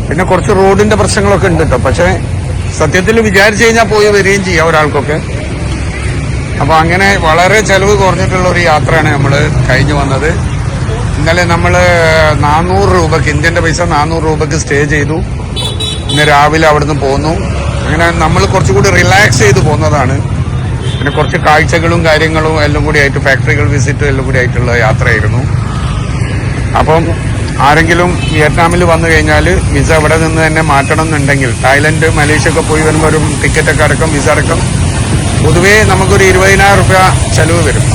പിന്നെ കുറച്ച് റോഡിന്റെ പ്രശ്നങ്ങളൊക്കെ ഉണ്ട് കേട്ടോ. പക്ഷെ സത്യത്തിൽ വിചാരിച്ചു കഴിഞ്ഞാൽ പോയി വരികയും ചെയ്യാം ഒരാൾക്കൊക്കെ. അപ്പൊ അങ്ങനെ വളരെ ചെലവ് കുറഞ്ഞിട്ടുള്ള ഒരു യാത്രയാണ് നമ്മൾ കഴിഞ്ഞു വന്നത്. ഇന്നലെ നമ്മൾ 400 രൂപക്ക്, ഇന്ത്യന്റെ പൈസ 400 രൂപക്ക് സ്റ്റേ ചെയ്തു. ഇന്ന് രാവിലെ അവിടുന്ന് പോന്നു. അങ്ങനെ നമ്മൾ കുറച്ചുകൂടി റിലാക്സ് ചെയ്ത് പോകുന്നതാണ്. പിന്നെ കുറച്ച് കാഴ്ചകളും കാര്യങ്ങളും എല്ലാം കൂടി ആയിട്ട്, ഫാക്ടറികൾ വിസിറ്റും എല്ലാം കൂടി ആയിട്ടുള്ള യാത്രയായിരുന്നു. അപ്പം ആരെങ്കിലും വിയറ്റ്നാമിൽ വന്നു കഴിഞ്ഞാൽ വിസ ഇവിടെ നിന്ന് തന്നെ മാറ്റണം എന്നുണ്ടെങ്കിൽ, തായ്ലൻഡ് മലേഷ്യ ഒക്കെ പോയി വരുമ്പോൾ ഒരു ടിക്കറ്റൊക്കെ അടക്കം, വിസ അടക്കം പൊതുവേ നമുക്കൊരു 20,000 രൂപ ചെലവ് വരും.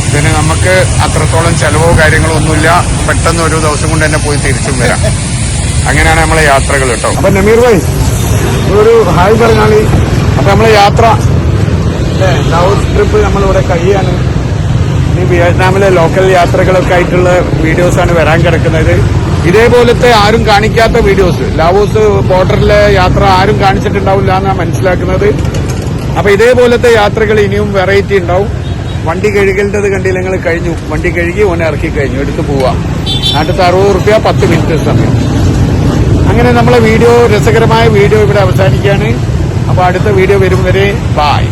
ഇതിന് നമുക്ക് അത്രത്തോളം ചെലവോ കാര്യങ്ങളോ ഒന്നുമില്ല. പെട്ടെന്ന് ഒരു ദിവസം കൊണ്ട് തന്നെ പോയി തിരിച്ചും വരാം. അങ്ങനെയാണ് നമ്മളെ യാത്രകൾ കേട്ടോ. അപ്പൊ നമീർ ഭായ് ഒരു ഹായ് പറഞ്ഞാല്. അപ്പൊ നമ്മളെ യാത്ര ലൗസ് ട്രിപ്പ് നമ്മളിവിടെ കഴിയാണ്. ഇനി വിയറ്റ്നാമിലെ ലോക്കൽ യാത്രകളൊക്കെ ആയിട്ടുള്ള വീഡിയോസാണ് വരാൻ കിടക്കുന്നത്. ഇതേപോലത്തെ ആരും കാണിക്കാത്ത വീഡിയോസ്, ലാവോസ് ബോർഡറിലെ യാത്ര ആരും കാണിച്ചിട്ടുണ്ടാവില്ല എന്നാണ് മനസ്സിലാക്കുന്നത്. അപ്പൊ ഇതേപോലത്തെ യാത്രകൾ ഇനിയും വെറൈറ്റി ഉണ്ടാവും. വണ്ടി കഴുകേണ്ടത് കണ്ടില്ല നിങ്ങൾ, കഴിഞ്ഞു. വണ്ടി കഴുകി ഓനെ ഇറക്കി കഴിഞ്ഞു, എടുത്ത് പോവാം. നാട്ടിലത്തെ 60 രൂപ, 10 മിനിറ്റ് സമയം. അങ്ങനെ നമ്മളെ വീഡിയോ, രസകരമായ വീഡിയോ ഇവിടെ അവസാനിക്കുകയാണ്. അപ്പൊ അടുത്ത വീഡിയോ വരും വരെ ബായ്.